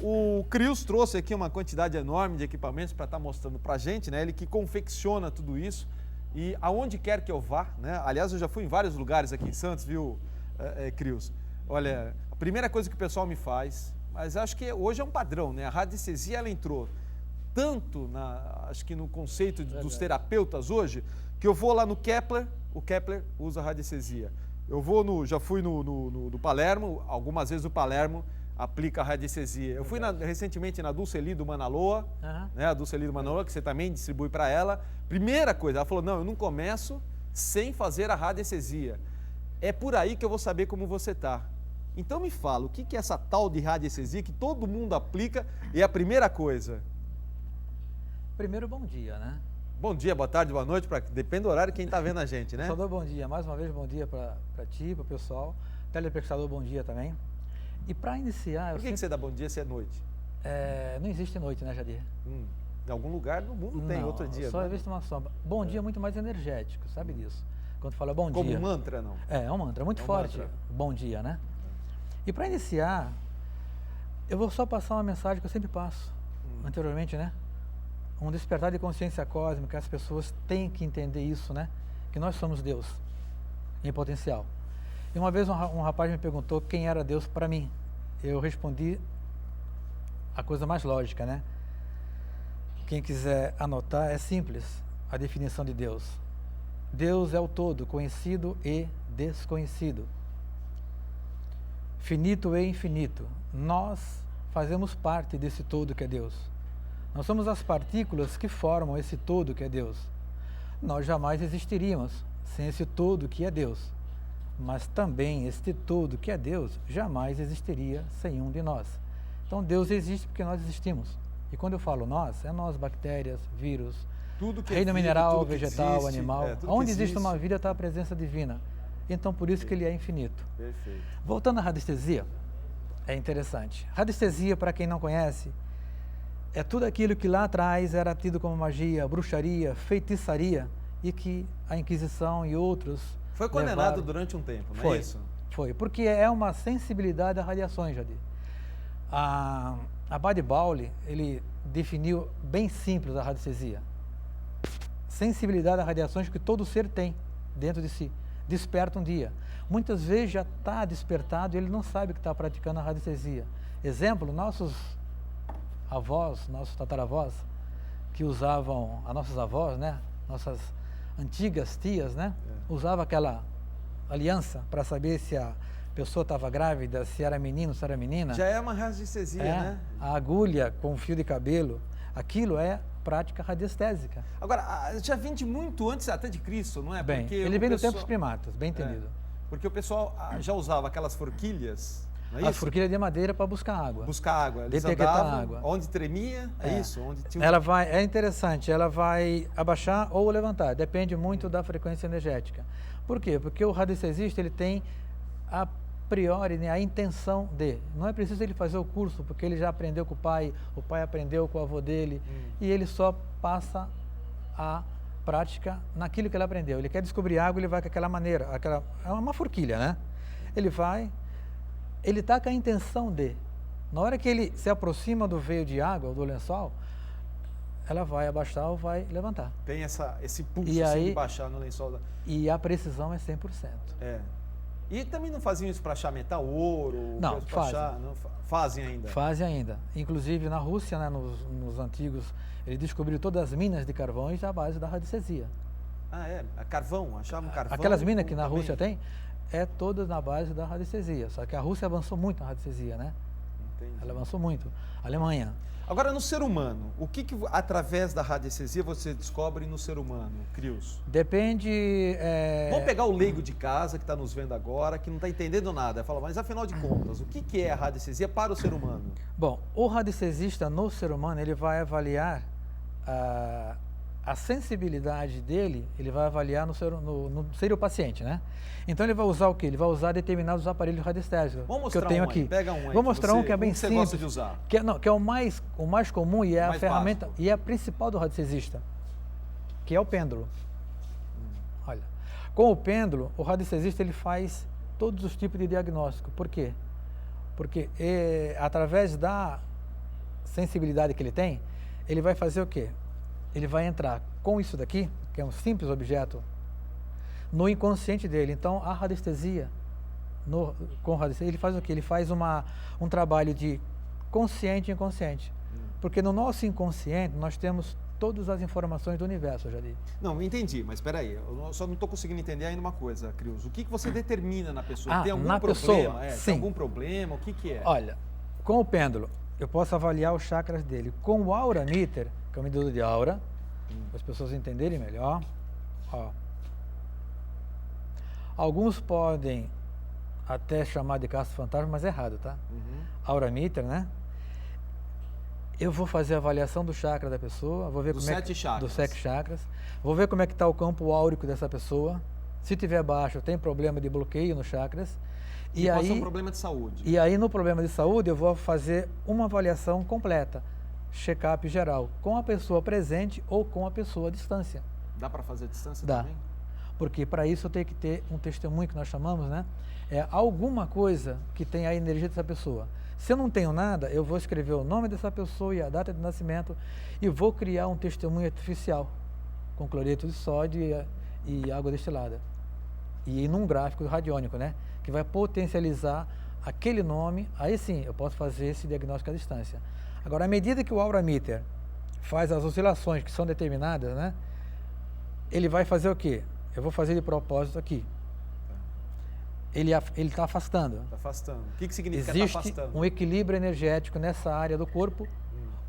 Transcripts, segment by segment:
O Crius trouxe aqui uma quantidade enorme de equipamentos para estar mostrando para a gente, né? Ele que confecciona tudo isso e aonde quer que eu vá, né? Aliás, eu já fui em vários lugares aqui em Santos, viu, Crius? Olha, a primeira coisa que o pessoal me faz, mas acho que hoje é um padrão, né? A radiestesia, ela entrou tanto, acho que no conceito dos terapeutas hoje, que eu vou lá no Kepler, o Kepler usa radiestesia. Já fui no Palermo, algumas vezes o Palermo aplica a radiestesia. Eu fui recentemente na Dulceli do Manaloa, né, a Dulceli do Manaloa, que você também distribui para ela. Primeira coisa, ela falou, não, eu não começo sem fazer a radiestesia. É por aí que eu vou saber como você está. Então me fala, o que é essa tal de radiestesia que todo mundo aplica e é a primeira coisa? Primeiro, bom dia, né? Bom dia, boa tarde, boa noite, depende do horário quem está vendo a gente, né? Só dou bom dia, mais uma vez bom dia para ti, para o pessoal. Telespectador, bom dia também. E para iniciar... Por que você dá bom dia se é noite? Não existe noite, né, Jadir? Em algum lugar do mundo tem outro dia. Só existe uma sombra. Bom dia é muito mais energético, sabe disso? Quando fala bom dia... Como um mantra, não? É um mantra, muito forte. Mantra. Bom dia, né? E para iniciar, eu vou só passar uma mensagem que eu sempre passo, anteriormente, né? Um despertar de consciência cósmica, as pessoas têm que entender isso, né? Que nós somos Deus, em potencial. E uma vez um rapaz me perguntou quem era Deus para mim. Eu respondi a coisa mais lógica, né? Quem quiser anotar, é simples a definição de Deus. Deus é o todo, conhecido e desconhecido. Finito e infinito. Nós fazemos parte desse todo que é Deus. Nós somos as partículas que formam esse todo que é Deus. Nós jamais existiríamos sem esse todo que é Deus. Mas também este todo que é Deus jamais existiria sem um de nós. Então Deus existe porque nós existimos. E quando eu falo nós, é nós, bactérias, vírus, tudo que reino é vida, mineral, tudo vegetal, existe, animal. Onde existe uma vida está a presença divina. Então por isso que ele é infinito. Perfeito. Voltando à radiestesia, é interessante. Radiestesia, para quem não conhece, é tudo aquilo que lá atrás era tido como magia, bruxaria, feitiçaria e que a Inquisição e outros foi condenado durante um tempo, não é isso? Foi, porque é uma sensibilidade a radiações, Jadir. A Badi Bauli, ele definiu bem simples a radiestesia. Sensibilidade a radiações que todo ser tem dentro de si. Desperta um dia. Muitas vezes já está despertado e ele não sabe que está praticando a radiestesia. Exemplo, nossos avós, nossos tataravós, que usavam, as nossas avós, né? Nossas antigas tias, né? Usava aquela aliança para saber se a pessoa estava grávida, se era menino, se era menina. Já é uma radiestesia, né? A agulha com fio de cabelo, aquilo é prática radiestésica. Agora, já vem de muito antes até de Cristo, não é? Bem, porque ele vem do tempo dos primatas, bem entendido. Porque o pessoal já usava aquelas forquilhas, não é isso? As forquilhas de madeira para buscar água. Buscar água. Eles detectar água. Onde tremia, é isso. Onde tinha... Ela vai, é interessante, ela vai abaixar ou levantar, depende muito da frequência energética. Por quê? Porque o radiestesista, ele tem a priori, né, a intenção de. Não é preciso ele fazer o curso, porque ele já aprendeu com o pai aprendeu com o avô dele, e ele só passa a prática naquilo que ele aprendeu. Ele quer descobrir água, ele vai com aquela maneira, é uma forquilha, né? Ele vai, ele está com a intenção de. Na hora que ele se aproxima do veio de água, ou do lençol, ela vai abaixar ou vai levantar. Tem esse pulso e aí, de baixar no lençol. E a precisão é 100%. É. E também não faziam isso para achar metal, ouro? Não, fazem. Fazem ainda? Fazem ainda. Inclusive na Rússia, né, nos antigos, eles descobriram todas as minas de carvões à base da radiestesia. Ah, é? Carvão? Achavam carvão? Aquelas minas que na Rússia tem, é todas na base da radiestesia. Só que a Rússia avançou muito na radiestesia, né? Entendi. Ela avançou muito. A Alemanha. Agora, no ser humano, o que através da radiestesia você descobre no ser humano, Crius? Depende... Vamos pegar o leigo de casa que está nos vendo agora, que não está entendendo nada. Fala, mas afinal de contas, o que é a radiestesia para o ser humano? Bom, o radiestesista no ser humano, ele vai avaliar a sensibilidade dele, ele vai avaliar no ser o paciente, né? Então ele vai usar o quê? Ele vai usar determinados aparelhos radiestésicos que eu tenho aqui. Pega um aí. Vou mostrar um que é bem simples. Você gosta de usar? Que é o mais comum e é a ferramenta básico. e é a principal do radiestesista, que é o pêndulo. Olha, com o pêndulo, o radiestesista ele faz todos os tipos de diagnóstico. Por quê? Porque através da sensibilidade que ele tem, ele vai fazer o quê? Ele vai entrar com isso daqui, que é um simples objeto, no inconsciente dele. Então, a radiestesia, com radiestesia, ele faz o quê? Ele faz um trabalho de consciente e inconsciente. Porque no nosso inconsciente, nós temos todas as informações do universo, Jadir. Não, entendi, mas espera aí, eu só não estou conseguindo entender ainda uma coisa, Crius. O que você determina na pessoa? Tem algum problema? Pessoa, tem algum problema? O que é? Olha, com o pêndulo, eu posso avaliar os chakras dele. Com o Aura Meter, que é o medidor de aura, para as pessoas entenderem melhor. Ó. Alguns podem até chamar de caça fantasma, mas é errado, tá? Aura Meter, né? Eu vou fazer a avaliação do chakra da pessoa, vou ver dos como sete chakras. Dos 7 chakras, vou ver como é que está o campo áurico dessa pessoa. Se tiver baixo, tem problema de bloqueio nos chakras. E pode ser um problema de saúde. E aí, no problema de saúde, eu vou fazer uma avaliação completa, check-up geral, com a pessoa presente ou com a pessoa à distância. Dá para fazer a distância Dá. também? Porque para isso eu tenho que ter um testemunho que nós chamamos, né? É alguma coisa que tenha a energia dessa pessoa. Se eu não tenho nada, eu vou escrever o nome dessa pessoa e a data de nascimento e vou criar um testemunho artificial com cloreto de sódio e água destilada. E num gráfico radiônico, né? Que vai potencializar aquele nome, aí sim eu posso fazer esse diagnóstico à distância. Agora, à medida que o Aura Meter faz as oscilações que são determinadas, né? Ele vai fazer o quê? Eu vou fazer de propósito aqui. Ele está afastando. Está afastando. O que significa Existe afastando? um equilíbrio energético nessa área do corpo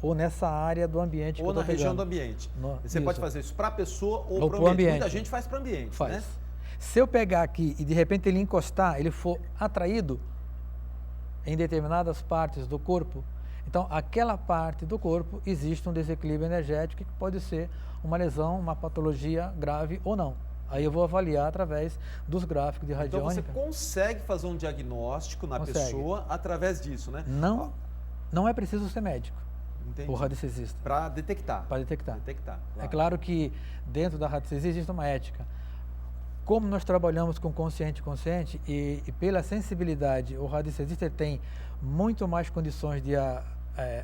ou nessa área do ambiente. Ou que eu na tô região pegando. do ambiente. Você Isso. pode fazer isso para a pessoa ou para pro o ambiente. Muita gente faz para o ambiente. Faz. Né? Se eu pegar aqui e de repente ele encostar, ele for atraído em determinadas partes do corpo, então aquela parte do corpo existe um desequilíbrio energético que pode ser uma lesão, uma patologia grave ou não. Aí eu vou avaliar através dos gráficos de radiônica. Então você consegue fazer um diagnóstico na pessoa através disso, né? Não é preciso ser médico. Entendi. O radiestesista. Para detectar. Para detectar. Claro. É claro que dentro da radiestesia existe uma ética. Como nós trabalhamos com consciente e inconsciente e pela sensibilidade, o radiestesista tem muito mais condições de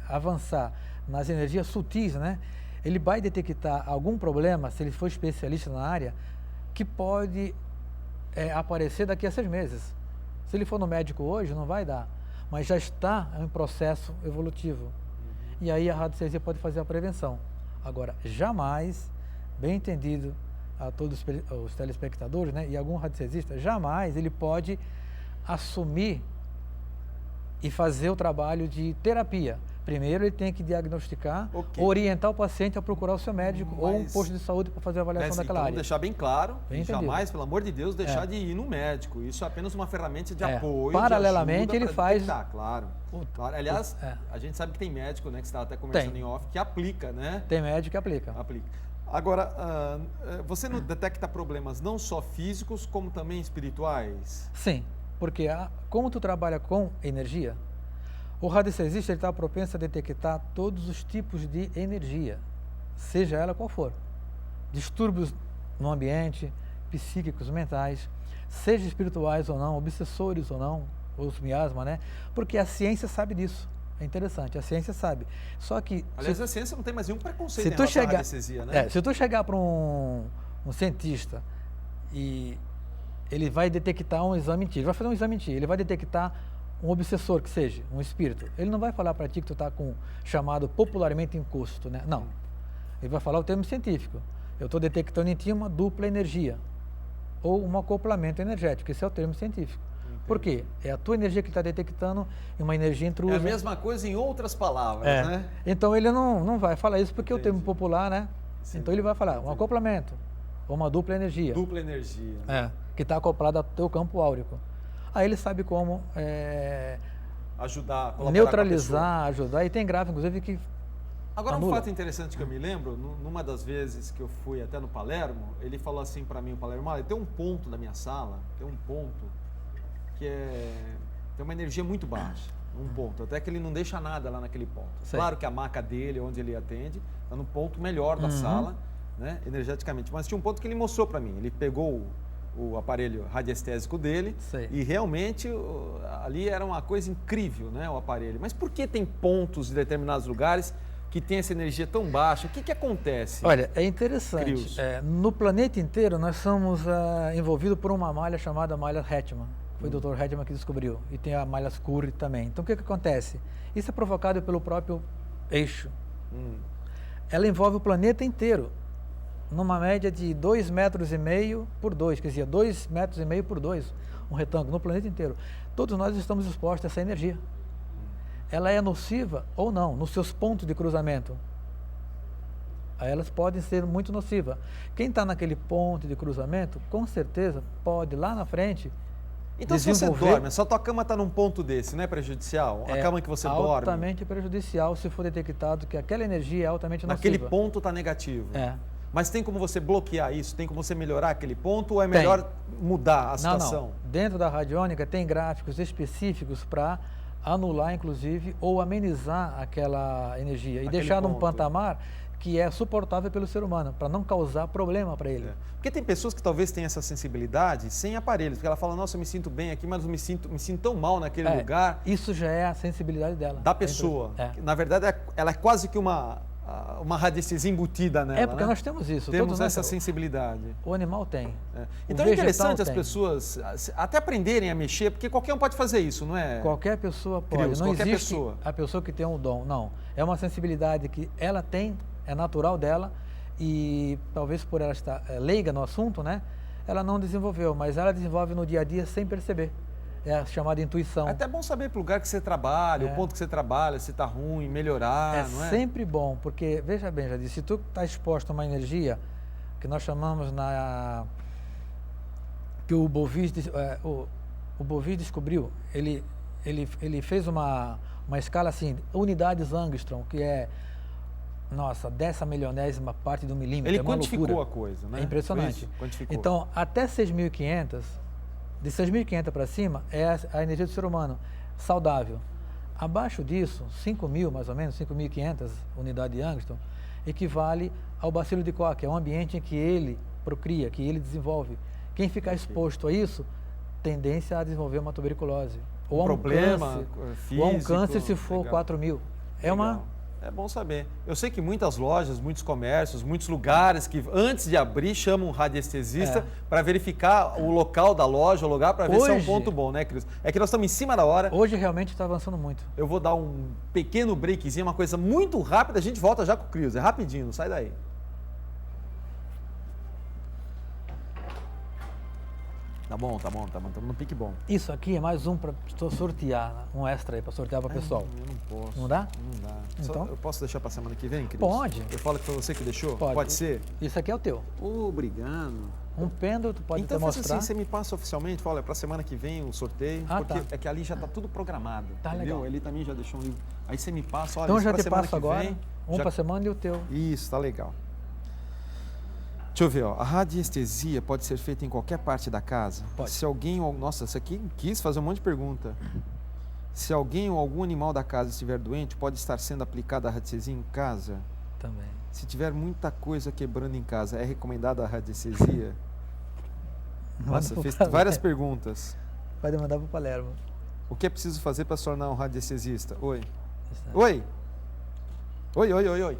avançar nas energias sutis, né? Ele vai detectar algum problema, se ele for especialista na área, que pode aparecer daqui a 6 meses. Se ele for no médico hoje, não vai dar, mas já está em processo evolutivo. E aí a radiestesia pode fazer a prevenção. Agora, jamais, bem entendido a todos os telespectadores, né, e algum radiestesista, jamais ele pode assumir e fazer o trabalho de terapia. Primeiro ele tem que diagnosticar, orientar o paciente a procurar o seu médico ou um posto de saúde para fazer a avaliação daquela área. Deixar bem claro, bem jamais, pelo amor de Deus, deixar de ir no médico. Isso é apenas uma ferramenta de apoio. Paralelamente, ele faz. Claro. Aliás, a gente sabe que tem médico, né, que você estava até conversando em off, que aplica, né? Tem médico que aplica. Agora, você não detecta problemas não só físicos, como também espirituais? Sim, porque como tu trabalha com energia, o radiestesista está propenso a detectar todos os tipos de energia, seja ela qual for. Distúrbios no ambiente, psíquicos, mentais, seja espirituais ou não, obsessores ou não, os miasma, né? Porque a ciência sabe disso. É interessante, a ciência sabe. Só que... Aliás, a ciência não tem mais nenhum preconceito em relação à radiestesia, né? Se tu chegar para um cientista e ele vai detectar um exame em ti, ele vai fazer um exame em ti, ele vai detectar um obsessor que seja, um espírito, ele não vai falar para ti que tu está com chamado popularmente encosto, né? Não. Ele vai falar o termo científico. Eu estou detectando em ti uma dupla energia ou um acoplamento energético. Esse é o termo científico. Entendi. Por quê? É a tua energia que está detectando uma energia intrusa. É a mesma coisa em outras palavras, né? Então ele não vai falar isso porque o termo popular, né? Sim. Então ele vai falar um acoplamento ou uma dupla energia. Dupla energia. Né? Que está acoplada ao teu campo áurico. Aí ele sabe como ajudar, neutralizar, ajudar. E tem gráfico, inclusive, que Agora, um fato interessante que eu me lembro, numa das vezes que eu fui até no Palermo, ele falou assim para mim, o Palermo, olha, tem um ponto da minha sala, tem um ponto que tem uma energia muito baixa, um ponto, até que ele não deixa nada lá naquele ponto. Sei. Claro que a maca dele, onde ele atende, está no ponto melhor da sala, né, energeticamente, mas tinha um ponto que ele mostrou para mim, ele pegou o aparelho radiestésico dele. Sei. E realmente ali era uma coisa incrível, né, o aparelho. Mas por que tem pontos em determinados lugares que tem essa energia tão baixa? O que acontece? Olha, é interessante. Crios? No planeta inteiro, nós somos envolvidos por uma malha chamada malha Hetman. Foi o Dr. Hetman que descobriu. E tem a malha Scurry também. Então, o que acontece? Isso é provocado pelo próprio eixo. Ela envolve o planeta inteiro, numa média de 2,5 metros por 2, quer dizer, 2,5 metros por 2, um retângulo, no planeta inteiro. Todos nós estamos expostos a essa energia. Ela é nociva ou não, nos seus pontos de cruzamento. Aí elas podem ser muito nocivas. Quem está naquele ponto de cruzamento, com certeza pode lá na frente então, se você dorme, só tua cama está num ponto desse, não é prejudicial? A cama que você dorme? É altamente prejudicial se for detectado que aquela energia é altamente nociva. Naquele ponto está negativo. Mas tem como você bloquear isso? Tem como você melhorar aquele ponto ou é melhor mudar a situação? Não. Dentro da radiônica tem gráficos específicos para anular, inclusive, ou amenizar aquela energia. E deixar num patamar que é suportável pelo ser humano, para não causar problema para ele. Porque tem pessoas que talvez tenham essa sensibilidade sem aparelhos, porque ela fala, nossa, eu me sinto bem aqui, mas eu me sinto tão mal naquele lugar. Isso já é a sensibilidade dela. Da pessoa. Na verdade, ela é quase que uma radiestesia embutida nela. Porque nós temos isso. Temos essa sensibilidade. O animal tem. Então é interessante as pessoas até aprenderem a mexer, porque qualquer um pode fazer isso, não é? Qualquer pessoa pode. Crios, não qualquer existe pessoa. a pessoa que tem um dom. Não. É uma sensibilidade que ela tem, é natural dela, e talvez por ela estar leiga no assunto, né? Ela não desenvolveu, mas ela desenvolve no dia a dia sem perceber. É a chamada intuição. É até bom saber para o lugar que você trabalha, o ponto que você trabalha, se está ruim, melhorar, não é? É sempre bom, porque, veja bem, Jadir, se tu está exposto a uma energia que nós chamamos que o Bovis descobriu, ele fez uma escala assim, unidades Angstrom, que é, nossa, 10/milionésima parte do milímetro. Ele quantificou a coisa, né? É impressionante. Quantificou. Então, até 6.500, de 6.500 para cima, é a energia do ser humano saudável. Abaixo disso, 5.000 mais ou menos, 5.500 unidades de Angstrom, equivale ao bacilo de Koch, é um ambiente em que ele procria, que ele desenvolve. Quem ficar exposto a isso, tendência a desenvolver uma tuberculose. Ou problema físico. Ou um câncer se for 4.000. É bom saber. Eu sei que muitas lojas, muitos comércios, muitos lugares que antes de abrir chamam um radiestesista para verificar o local da loja, o lugar, para ver se é um ponto bom, né, Cris? É que nós estamos em cima da hora. Hoje realmente está avançando muito. Eu vou dar um pequeno breakzinho, uma coisa muito rápida, a gente volta já com o Cris. É rapidinho, não sai daí. Tá bom, estamos no pique bom. Isso aqui é mais um para sortear, um extra aí para sortear para o pessoal. Eu não posso. Não dá? Não dá. Então? Eu posso deixar para semana que vem, Cris? Pode. Eu falo que foi você que deixou? Pode ser? Isso aqui é o teu. Obrigado. Um pêndulo, tu pode então, mostrar. Assim, você me passa oficialmente, fala, para semana que vem o sorteio, porque é que ali já está tudo programado, entendeu? Legal. Ele também já deixou um livro. Aí você me passa, olha, então já te passo que agora, vem, para semana e o teu. Isso, tá legal. Deixa eu ver, ó. A radiestesia pode ser feita em qualquer parte da casa? Pode. Se alguém, nossa, isso aqui quis fazer um monte de pergunta. Se alguém ou algum animal da casa estiver doente, pode estar sendo aplicada a radiestesia em casa? Também. Se tiver muita coisa quebrando em casa, é recomendada a radiestesia? Nossa, fez várias perguntas. Pode mandar para o Palermo. O que é preciso fazer para se tornar um radiestesista? Oi. Oi. Oi.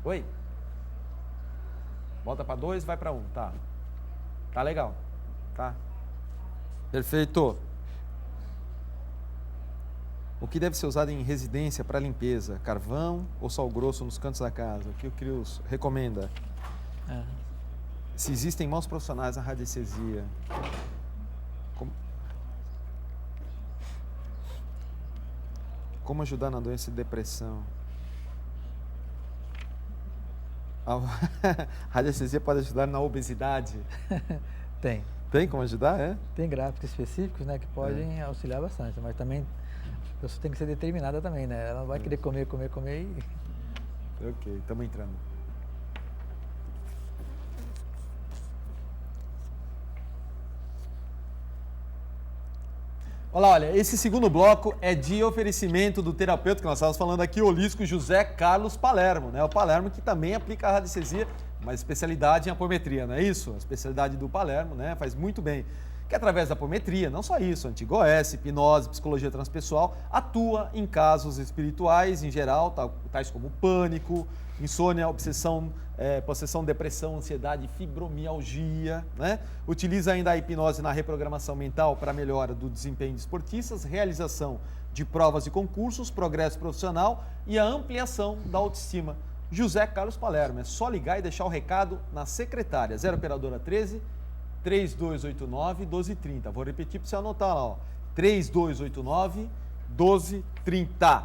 Oi. Volta para 2, vai para 1, tá. Tá legal. Tá. Perfeito. O que deve ser usado em residência para limpeza? Carvão ou sal grosso nos cantos da casa? O que o Crios recomenda? Se existem maus profissionais na radiestesia. Como ajudar na doença de depressão? A radiestesia pode ajudar na obesidade? Tem. Tem como ajudar, Tem gráficos específicos, né, que podem auxiliar bastante, mas também a pessoa tem que ser determinada também, né? Ela não vai querer comer e... Ok, estamos entrando. Olha, esse segundo bloco é de oferecimento do terapeuta que nós estávamos falando aqui, holístico José Carlos Palermo, né? O Palermo que também aplica a radiestesia uma especialidade em apometria, não é isso? A especialidade do Palermo, né? Faz muito bem. Que através da apometria, não só isso, anti-GOS, hipnose, psicologia transpessoal, atua em casos espirituais em geral, tais como pânico, insônia, obsessão, possessão, depressão, ansiedade, fibromialgia, né? Utiliza ainda a hipnose na reprogramação mental para melhora do desempenho de esportistas, realização de provas e concursos, progresso profissional e a ampliação da autoestima. José Carlos Palermo, é só ligar e deixar o recado na secretária, 0 operadora 13 3289 1230. Vou repetir para você anotar lá, ó, 3289 1230.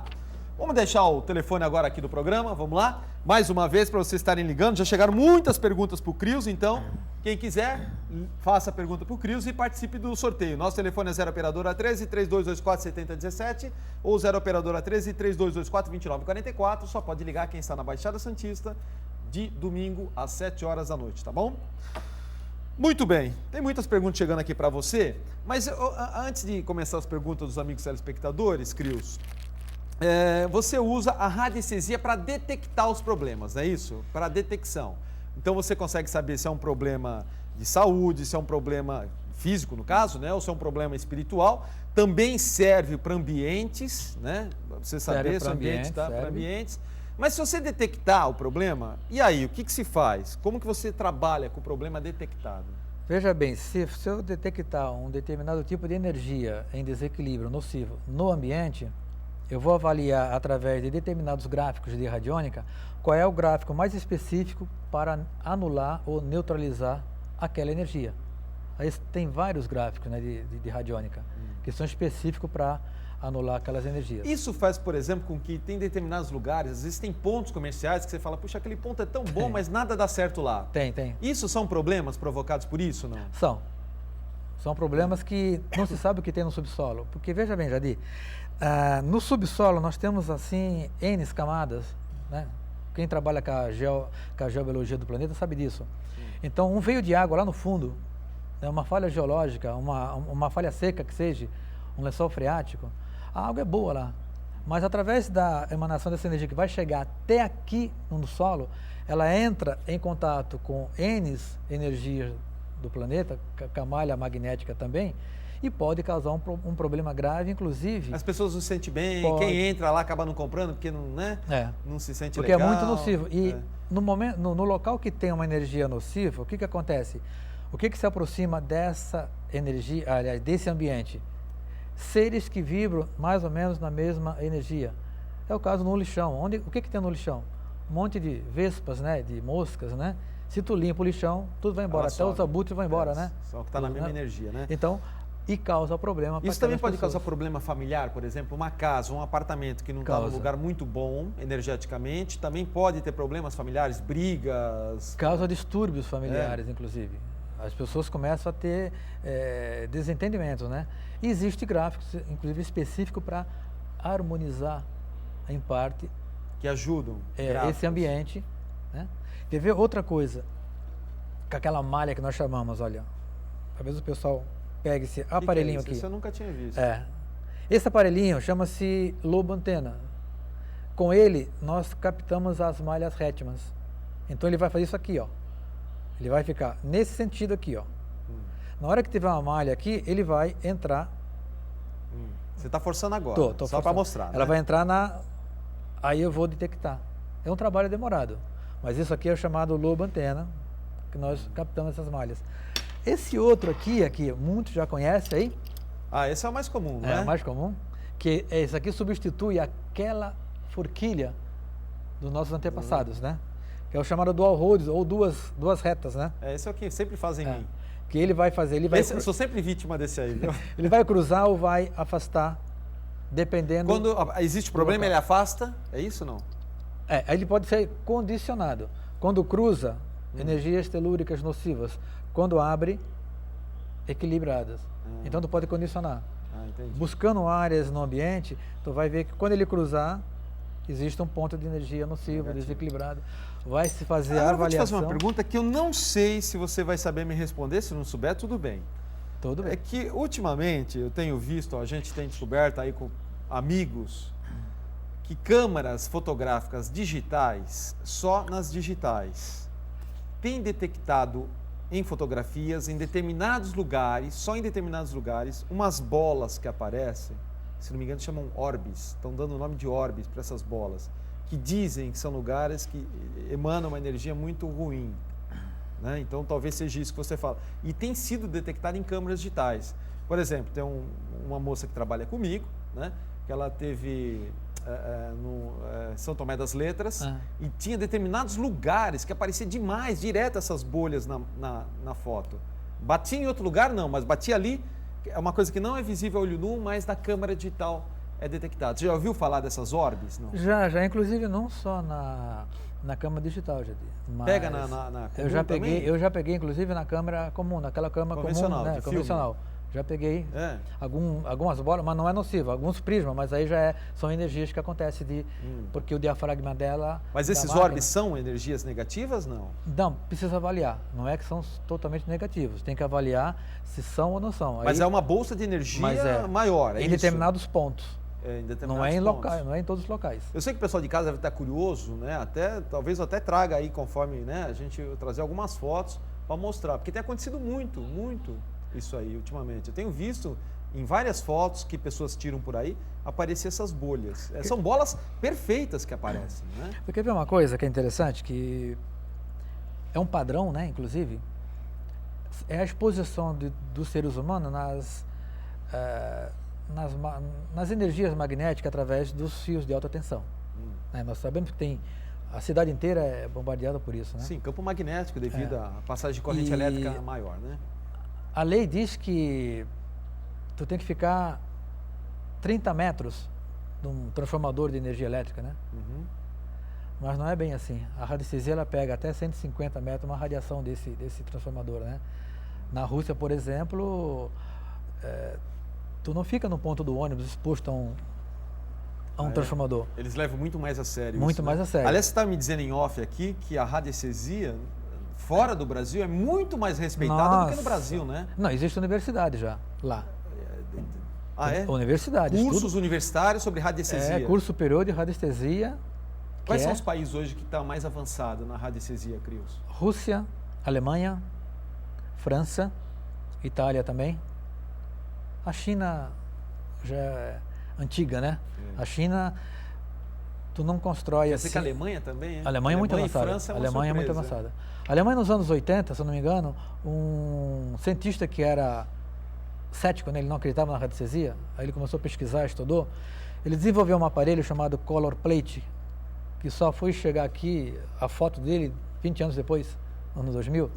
Vamos deixar o telefone agora aqui do programa, vamos lá? Mais uma vez para vocês estarem ligando, já chegaram muitas perguntas para o Crios, então quem quiser, faça a pergunta para o Crios e participe do sorteio. Nosso telefone é 0 operadora 13 3224 7017 ou 0 operadora 13 3224 2944, só pode ligar quem está na Baixada Santista de domingo às 7 horas da noite, tá bom? Muito bem, tem muitas perguntas chegando aqui para você, mas antes de começar as perguntas dos amigos telespectadores, Crios, você usa a radiestesia para detectar os problemas, não é isso? Para detecção. Então você consegue saber se é um problema de saúde, se é um problema físico, no caso, né? Ou se é um problema espiritual. Também serve para ambientes, né? Você saber se o ambiente está para ambientes. Mas se você detectar o problema, e aí, o que se faz? Como que você trabalha com o problema detectado? Veja bem, se eu detectar um determinado tipo de energia em desequilíbrio nocivo no ambiente, eu vou avaliar através de determinados gráficos de radiônica qual é o gráfico mais específico para anular ou neutralizar aquela energia. Aí tem vários gráficos, né, de radiônica que são específicos para anular aquelas energias. Isso faz, por exemplo, com que tem determinados lugares, às vezes tem pontos comerciais que você fala, puxa, aquele ponto é tão bom, mas nada dá certo lá. Tem. Isso são problemas provocados por isso, não? São problemas que não se sabe o que tem no subsolo. Porque, veja bem, Jadir, no subsolo nós temos, assim, N camadas, né? Quem trabalha com a geobiologia do planeta sabe disso. Sim. Então, um veio de água lá no fundo, né, uma falha geológica, uma falha seca que seja, um lençol freático, a água é boa lá. Mas através da emanação dessa energia que vai chegar até aqui no solo, ela entra em contato com N energias do planeta, com a malha magnética também, e pode causar um problema grave, inclusive... As pessoas não se sentem bem, quem entra lá acaba não comprando porque não, né? Não se sente porque legal. Porque é muito nocivo. E no local que tem uma energia nociva, o que acontece? O que se aproxima dessa energia, aliás, desse ambiente? Seres que vibram mais ou menos na mesma energia. É o caso no lixão. O que tem no lixão? Um monte de vespas, né? De moscas, né? Se tu limpa o lixão, tudo vai embora. Até os abutres vão embora, né? Só que está na mesma energia, né? Então, e causa problema para isso também pode causar problema familiar, por exemplo, uma casa, um apartamento que não está num lugar muito bom energeticamente, também pode ter problemas familiares, brigas... Causa distúrbios familiares, inclusive. As pessoas começam a ter desentendimentos, né? E existe gráficos, inclusive, específico para harmonizar, em parte... Que ajudam esse ambiente, né? Quer ver outra coisa? Com aquela malha que nós chamamos, olha, talvez o pessoal pegue esse aparelhinho aqui. Isso eu nunca tinha visto. Esse aparelhinho chama-se lobo antena. Com ele, nós captamos as malhas rétimas. Então, ele vai fazer isso aqui, ó. Ele vai ficar nesse sentido aqui, ó. Na hora que tiver uma malha aqui, ele vai entrar... Você está forçando agora, só para mostrar. Ela vai entrar Aí eu vou detectar. É um trabalho demorado. Mas isso aqui é o chamado lobo antena, que nós captamos essas malhas. Esse outro aqui, muitos já conhecem aí. Esse é o mais comum, não é? É o mais comum. Que esse aqui substitui aquela forquilha dos nossos antepassados, né? Que é o chamado dual roads, ou duas retas, né? Esse é o que sempre fazem em mim. Que ele vai fazer... Eu sou sempre vítima desse aí, viu? Ele vai cruzar ou vai afastar, dependendo... Quando existe problema, ele afasta? É isso ou não? Aí ele pode ser condicionado. Quando cruza, energias telúricas nocivas. Quando abre, equilibradas. Então, tu pode condicionar. Buscando áreas no ambiente, tu vai ver que quando ele cruzar, existe um ponto de energia nociva, desequilibrado. Vai se fazer a avaliação. Eu vou te fazer uma pergunta que eu não sei se você vai saber me responder. Se não souber, tudo bem. Tudo bem. É que, ultimamente, eu tenho visto, a gente tem descoberto aí com amigos, que câmaras fotográficas digitais, só nas digitais, tem detectado em fotografias, em determinados lugares, só em determinados lugares, umas bolas que aparecem, se não me engano chamam orbes, estão dando o nome de orbes para essas bolas, que dizem que são lugares que emanam uma energia muito ruim. Né? Então talvez seja isso que você fala. E tem sido detectado em câmeras digitais. Por exemplo, tem uma moça que trabalha comigo, né? Que ela teve no São Tomé das Letras e tinha determinados lugares que aparecia demais, direto essas bolhas na foto. Batia em outro lugar não, mas batia ali, é uma coisa que não é visível a olho nu, mas na câmera digital é detectado. Você já ouviu falar dessas orbes? Não? Já, inclusive não só na câmera digital, Jadir. Pega na eu já peguei inclusive na câmera comum, naquela câmera convencional, comum, né, convencional. Já peguei algumas bolas, mas não é nocivo, alguns prismas, mas aí são energias que acontecem porque o diafragma dela... Mas esses orbes são energias negativas, não? Não, precisa avaliar, não é que são totalmente negativos, tem que avaliar se são ou não são. Mas é uma bolsa de energia maior, é em determinados pontos. Não é em locais, não é em todos os locais. Eu sei que o pessoal de casa deve estar curioso, né? Talvez eu até traga aí, conforme a gente trazer algumas fotos para mostrar, porque tem acontecido muito isso aí ultimamente. Eu tenho visto em várias fotos que pessoas tiram por aí aparecer essas bolhas. São bolas perfeitas que aparecem, né? Você quer ver uma coisa que é interessante, que é um padrão, né? Inclusive, é a exposição dos seres humanos nas energias magnéticas através dos fios de alta tensão. Nós sabemos que a cidade inteira é bombardeada por isso, né? Sim, campo magnético devido à passagem de corrente elétrica maior, né? A lei diz que tu tem que ficar 30 metros de um transformador de energia elétrica, né? Mas não é bem assim. A radiestesia ela pega até 150 metros uma radiação desse transformador, né? Na Rússia, por exemplo, tu não fica no ponto do ônibus exposto a um transformador. Eles levam muito mais a sério muito isso, mais né? a sério. Aliás, você está me dizendo em off aqui que a radiestesia fora do Brasil é muito mais respeitada do que no Brasil, né? Não, existe universidade já lá. Ah, é? Universidade. Cursos universitários sobre radiestesia. Curso superior de radiestesia. Quais são os países hoje que estão mais avançados na radiestesia, Crios? Rússia, Alemanha, França, Itália também. A China já é antiga, né? A China, tu não constrói assim... Quer dizer que a Alemanha também, A Alemanha é muito avançada. E França é uma Alemanha surpresa. É muito avançada. A Alemanha nos anos 80, se eu não me engano, um cientista que era cético, né? Ele não acreditava na radiestesia, aí ele começou a pesquisar, estudou, ele desenvolveu um aparelho chamado Color Plate, que só foi chegar aqui, a foto dele, 20 anos depois, ano 2000,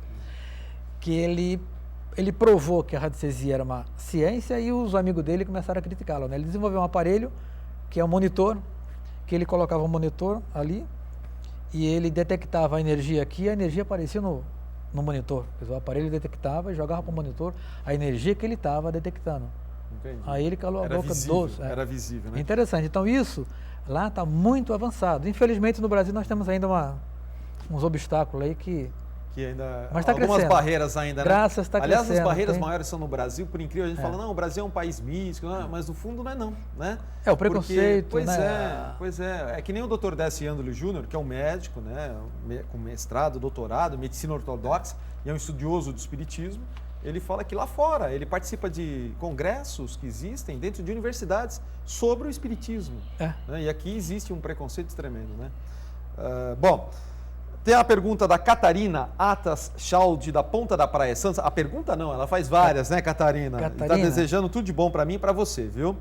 que ele provou que a radiestesia era uma ciência e os amigos dele começaram a criticá-lo, né? Ele desenvolveu um aparelho que é um monitor, que ele colocava um monitor ali e ele detectava a energia aqui e a energia aparecia no monitor. O aparelho detectava e jogava para o monitor a energia que ele estava detectando. Entendi. Aí ele calou a boca dos... Era visível, né? Interessante. Então isso lá está muito avançado. Infelizmente no Brasil nós temos ainda uns obstáculos aí que ainda... Mas está algumas crescendo. Barreiras ainda, né? Graças, está crescendo. Aliás, as barreiras maiores são no Brasil, por incrível, a gente fala, não, o Brasil é um país místico, mas no fundo não é não, né? É o preconceito, pois né? Pois é. É que nem o Dr. Décio Ândolo Júnior, que é um médico, né? Com mestrado, doutorado, medicina ortodoxa, e é um estudioso do espiritismo. Ele fala que lá fora, ele participa de congressos que existem dentro de universidades sobre o espiritismo. Né? E aqui existe um preconceito tremendo, né? Bom... Tem a pergunta da Catarina Atas Chaldi, da Ponta da Praia Santos. A pergunta não, ela faz várias, né, Catarina? Está desejando tudo de bom para mim e para você, viu?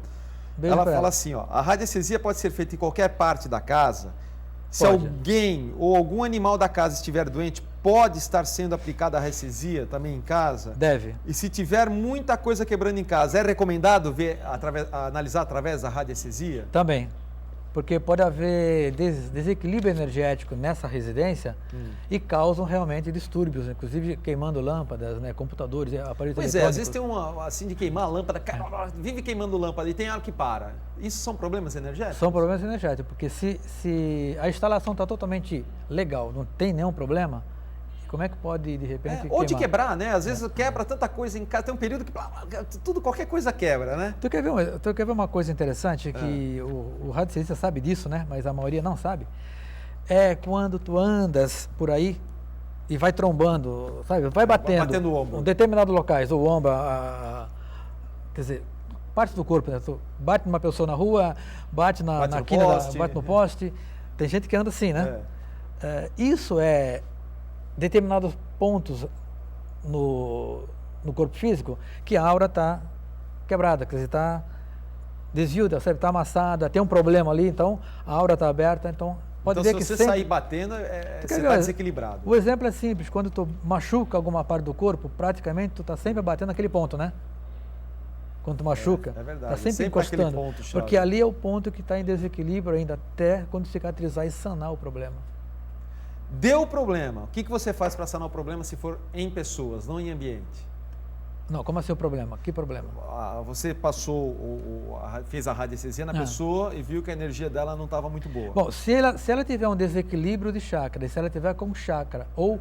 Beijo ela fala assim, ó, a radiestesia pode ser feita em qualquer parte da casa. Se alguém ou algum animal da casa estiver doente, pode estar sendo aplicada a radiestesia também em casa? Deve. E se tiver muita coisa quebrando em casa, é recomendado analisar através da radiestesia? Também. Porque pode haver desequilíbrio energético nessa residência e causam realmente distúrbios, inclusive queimando lâmpadas, né, computadores, aparelhos eletrônicos. Às vezes tem assim de queimar a lâmpada, vive queimando lâmpada e tem hora que para. Isso são problemas energéticos? São problemas energéticos, porque se a instalação está totalmente legal, não tem nenhum problema, como é que pode, de repente, ou de quebrar, né? Às vezes quebra tanta coisa em casa, tem um período que qualquer coisa quebra, né? Tu quer ver uma coisa interessante, que o radiestesista sabe disso, né? Mas a maioria não sabe. É quando tu andas por aí e vai trombando, sabe? Vai batendo o ombro. em determinados locais, o ombro, quer dizer, parte do corpo, né? Bate numa pessoa na rua, bate na quina, bate no poste. Tem gente que anda assim, né? Isso é determinados pontos no corpo físico que a aura está quebrada, quer dizer, está desvio, está amassada, tem um problema ali, então a aura está aberta, então pode ver que se você sair batendo, você está desequilibrado. O exemplo é simples, quando tu machuca alguma parte do corpo, praticamente tu está sempre batendo naquele ponto, né? Quando tu machuca, é verdade. Está sempre encostando, porque ali é o ponto que está em desequilíbrio ainda até quando cicatrizar e sanar o problema. Deu o problema, o que você faz para sanar o problema se for em pessoas, não em ambiente? Não, como assim o problema? Que problema? Você passou, fez a radiestesia na pessoa e viu que a energia dela não estava muito boa. Bom, se ela tiver um desequilíbrio de chakra, se ela tiver com chakra ou